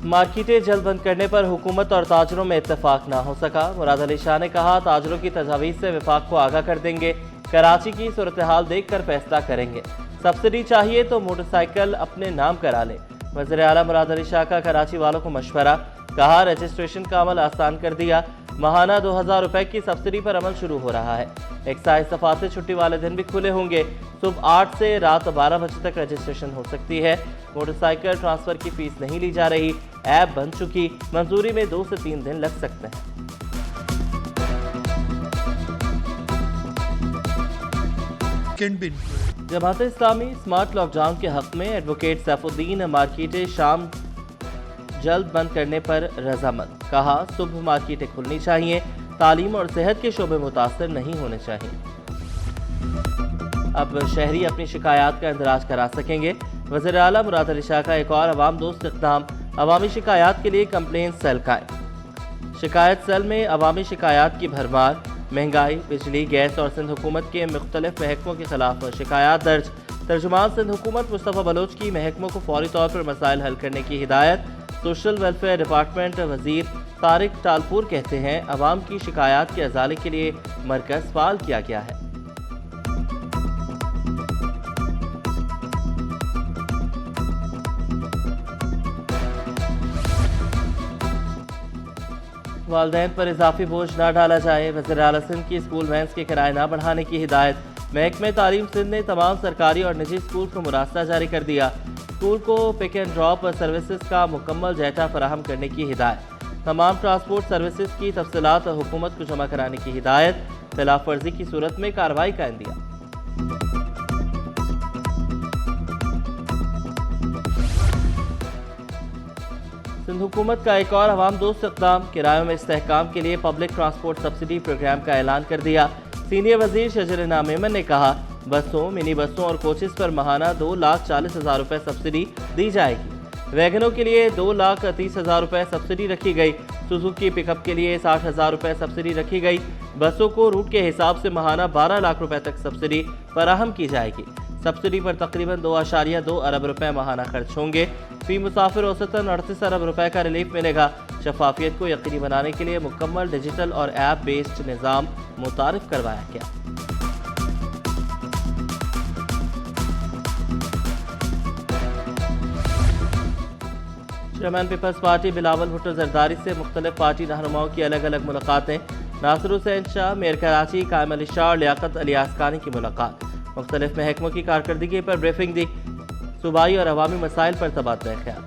मार्केटें जल्द बंद करने पर हुकूमत और ताजरों में इत्तेफाक ना हो सका। मुराद अली शाह ने कहा, ताजरों की तजावीज़ से विफाक को आगाह कर देंगे, कराची की सूरत हाल देख कर फैसला करेंगे। सब्सिडी चाहिए तो मोटरसाइकिल अपने नाम करा लें। वज़ीर आला मुराद अली शाह का कराची वालों को मशवरा, कहा रजिस्ट्रेशन का अमल आसान कर दिया, माहाना 2000 रुपए की सब्सिडी पर अमल शुरू हो रहा है। एक्साइज दफा से छुट्टी वाले दिन भी खुले होंगे। सुबह 8 से रात 12 बजे तक रजिस्ट्रेशन हो सकती है। मोटरसाइकिल ट्रांसफर की फीस नहीं ली जा रही, ऐप बन चुकी, मंजूरी में 2 से 3 दिन लग सकते हैं। जमात इस्लामी स्मार्ट लॉकडाउन के हक में एडवोकेट सैफुद्दीन मार्केटें शाम जल्द बंद करने पर रजामंद, कहा सुबह मार्केटें खुलनी चाहिए, तालीम और सेहत के शोबे मुतासर नहीं होने चाहिए। अब शहरी अपनी शिकायत का इंदराज करा सकेंगे। वज़ीर आला मुराद अली शाह का एक और अवाम दोस्त इक़दाम, अवामी शिकायत के लिए कंप्लेन सेल कायम। शिकायत सेल में अवामी शिकायत की भरमार, महंगाई, बिजली, गैस और सिंध हुकूमत के मुख्तलिफ महकमों के खिलाफ शिकायत दर्ज। तर्जुमान सिंध हुकूमत मुस्तफ़ा बलोच की महकमों को फौरी तौर पर मसाइल हल करने की हिदायत। सोशल वेलफेयर डिपार्टमेंट वज़ीर तारिक टालपुर कहते हैं, अवाम की शिकायत के अजाले के लिए मरकज़ फ़ाल किया गया है। वालिदैन पर इजाफी बोझ न डाला जाए। वज़ीर आला सिंध की स्कूल वैन्स के किराए न बढ़ाने की हिदायत। महकमे तालीम सिंध ने तमाम सरकारी और निजी स्कूल को मुरासला जारी कर दिया। स्कूल को पिक एंड ड्रॉप सर्विसेज का मुकम्मल डेटा फराहम करने की हिदायत। तमाम ट्रांसपोर्ट सर्विसेज की तफसीलात हुकूमत को जमा कराने की हिदायत। खिलाफ वर्जी की सूरत में कार्रवाई का इंदिया। सिंध हुकूमत का एक और अवाम दोस्त इक़दाम, किरायों में इस्तेहकाम के लिए पब्लिक ट्रांसपोर्ट सब्सिडी प्रोग्राम का ऐलान कर दिया। सीनियर वजीर शजर मेमन ने कहा, बसों, मिनी बसों और कोचेस पर माहाना 2,40,000 रुपए सब्सिडी दी जाएगी। वैगनों के लिए 2,30,000 रुपए सब्सिडी रखी गई। सुजुकी पिकअप के लिए 60,000 रुपए सब्सिडी रखी गई। बसों को रूट के हिसाब से माहाना 12 लाख रुपए तक सब्सिडी फराहम की जाएगी। सब्सिडी पर तकरीबन 2.2 अरब रुपए माहाना खर्च होंगे। फी मुसाफिर औसतन 38 अरब रुपए का रिलीफ मिलेगा। शफाफियत को यकीनी बनाने के लिए मुकम्मल डिजिटल और ऐप बेस्ड निज़ाम मुतारिफ करवाया गया। चेयरमैन पीपल्स पार्टी बिलावल भुट्टो जरदारी से मुख्तलिफ पार्टी रहनुमाओं की अलग अलग मुलाकातें। नासिर हुसैन शाह, मेयर कराची कायम अली शाह और लियाकत अली आस्कानी की मुलाकात। मुख्तलिफ महकमों की कारकर्दगी पर ब्रीफिंग दी। सूबाई और अवामी मसाइल पर तबादला ख्याल।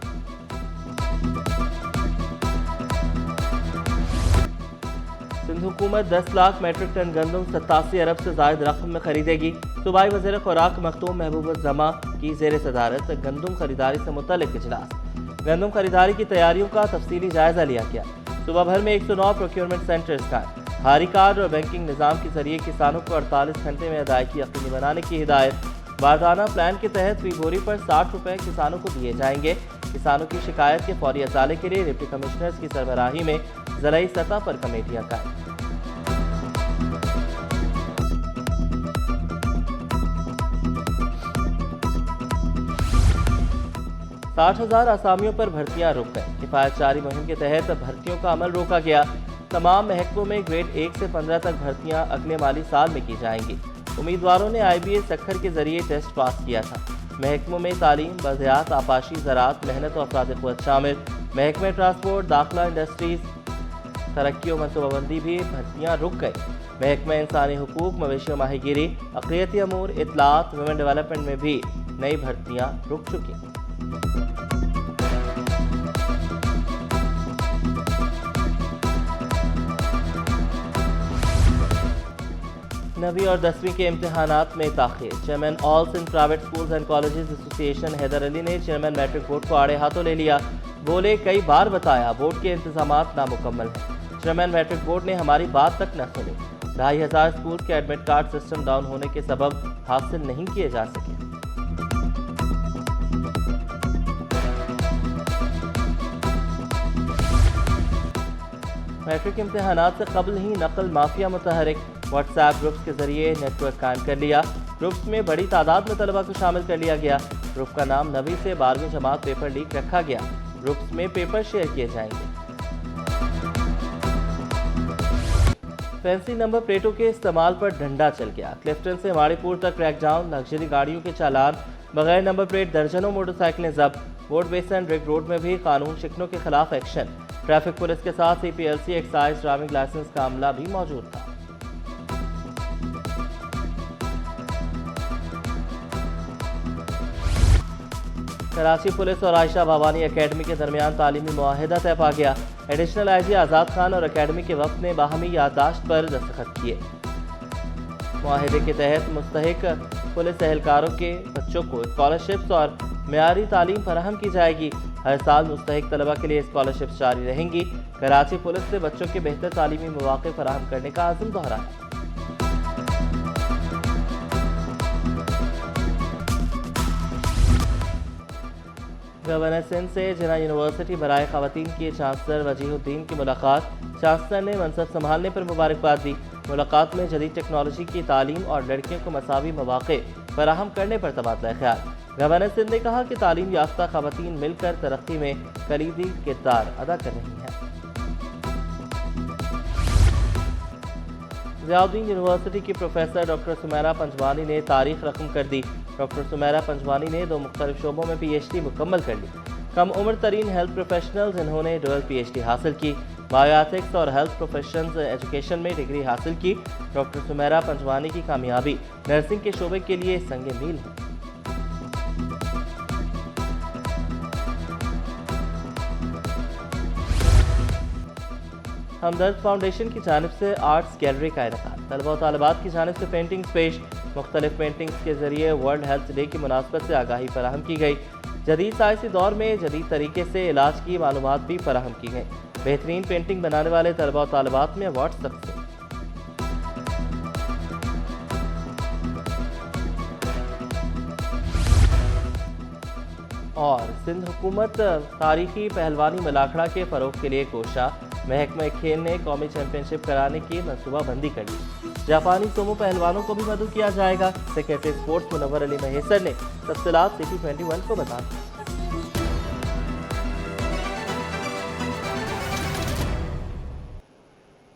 सिंध हुकूमत 10 लाख मेट्रिक टन गंदम 87 अरब से जायद रकम में खरीदेगी। सूबाई वज़ीर खुराक मखतूम महबूबुज़्ज़मा की ज़ेर सदारत गंदम खरीदारी से मुतल्लिक इजलास। गंदम खरीदारी की तैयारियों का तफसीली जायजा लिया गया। सूबा भर में 109 प्रोक्योरमेंट सेंटर्स का हारी कार्ड और बैंकिंग निज़ाम के जरिए किसानों को 48 घंटे में अदायगी यकीनी बनाने की हिदायत। वारदाना प्लान के तहत फी बोरी पर 60 रुपए किसानों को दिए जाएंगे। किसानों की शिकायत के फौरी अजाले के लिए डिप्टी कमिश्नर्स की सरबराही में ज़राई सतह पर कमेटियां कायम। 60,000 आसामियों पर भर्तियां रुक गई। किफायत जारी मुहिम के तहत भर्तियों का अमल रोका गया। तमाम महकमों में ग्रेड 1 से 15 तक भर्तियां अगले माली साल में की जाएंगी। उम्मीदवारों ने IBA सखर के जरिए टेस्ट पास किया था। महकमों में तालीम, बल्दियात, आपाशी, ज़राअत, मेहनत और अफराद क़ुव्वत शामिल। महकमे ट्रांसपोर्ट, दाखिला, इंडस्ट्रीज, तरक्की और मनसूबाबंदी भी भर्तियाँ रुक गई। महकमा इंसानी हुकूक, मवेशी और माहीगीरी, अक़लियती अमूर, इत्तलात, वुमेन डेवलपमेंट में भी नई भर्तियाँ रुक चुकी। नवीं और 10वीं के इम्तहानात में ताख़ीर। Chairman all Sindh private schools and colleges association Haider Ali ने चेयरमैन मैट्रिक बोर्ड को आड़े हाथों ले लिया। बोले, कई बार बताया बोर्ड के इंतजामात नामुकम्मल हैं। चेयरमैन मैट्रिक बोर्ड ने हमारी बात तक न सुनी। 2,500 स्कूल के एडमिट कार्ड सिस्टम डाउन होने के सबब हासिल नहीं किए जा सके। मैट्रिक इम्तहानात से कबल ही नकल माफिया मुतहरिक। व्हाट्सएप ग्रुप्स के जरिए नेटवर्क कायम कर लिया। ग्रुप्स में बड़ी तादाद में तलबा को शामिल कर लिया गया। ग्रुप का नाम 9वीं से 12वीं जमात पेपर लीक रखा गया। ग्रुप्स में पेपर शेयर किए जाएंगे। फैंसी नंबर प्लेटों के इस्तेमाल पर डंडा चल गया। क्लिफ्टन से माड़ीपुर तक क्रैकडाउन, लग्जरी गाड़ियों के चालान, बगैर नंबर प्लेट दर्जनों मोटरसाइकिलें जब्त। वोट बेसन रिंग रोड में भी कानून शिकनों के खिलाफ एक्शन। ट्रैफिक पुलिस के साथ CPLC एक्साइज ड्राइविंग लाइसेंस का अमला भी मौजूद था। कराची पुलिस और आयशा भवानी एकेडमी के दरमियान तालीमी मुआहिदा तय पा गया। एडिशनल IG आज़ाद खान और एकेडमी के वफ्द ने बाहमी याददाश्त पर दस्तखत किए। मुआहिदे के तहत मुस्तहिक पुलिस एहलकारों के बच्चों को स्कॉलरशिप्स और मेयारी तालीम फराहम की जाएगी। हर साल मुस्तहिक तलबा के लिए स्कॉलरशिप्स जारी रहेंगी। कराची पुलिस ने बच्चों के बेहतर तालीमी मौके फराहम करने का आज़म दोहराया। गवर्नर सिंध से जिना यूनिवर्सिटी बराए खवातीन की चांसलर वजीहुद्दीन की मुलाकात। चांसलर ने मनसब संभालने पर मुबारकबाद दी। मुलाकात में जदीद टेक्नोलॉजी की तालीम और लड़कियों को मसावी मौके फराहम करने पर तबादला ख्याल। गवर्नर सिंध ने कहा कि तालीम याफ्ता खवातीन मिलकर तरक्की में कलीदी किरदार अदा कर रही हैं। ज़ियाउद्दीन यूनिवर्सिटी की प्रोफेसर डॉक्टर सुमैरा पंजवानी ने तारीख रकम कर दी। डॉक्टर सुमैरा पंजवानी ने 2 मुख्तलिफ शोबों में PhD मुकम्मल कर ली। कम उम्र तरीन हेल्थ प्रोफेशनल्स इन्होंने डुअल PhD हासिल की। बायोएथिक्स और हेल्थ प्रोफेशंस एजुकेशन में डिग्री हासिल की। डॉक्टर सुमैरा पंजवानी की कामयाबी नर्सिंग के शोबे के लिए संगे मील है। हमदर्द फाउंडेशन की जानिब से आर्ट्स गैलरी का इनेकाद। तलबा और तालिबात की जानिब से पेंटिंग्स पेश। मुख्तलिफ पेंटिंग्स के जरिए वर्ल्ड हेल्थ डे की मुनासबत से आगाही फराहम की गई। जदीद साइंसी दौर में जदीद तरीके से इलाज की मालूमात भी फराहम की गई। बेहतरीन पेंटिंग बनाने वाले तलबा और तालिबात में अवार्ड तकसीम। और सिंध हुकूमत तारीखी पहलवानी मलाखड़ा के फ़रोग के लिए कोशा। महकमा खेल ने कौमी चैंपियनशिप कराने की मनसूबाबंदी कर ली। जापानी सोमो पहलवानों को भी मदद किया जाएगा। सेक्रेटरी स्पोर्ट्स मुनव्वर अली महेसर ने तफसीलात City 21 को बता दी।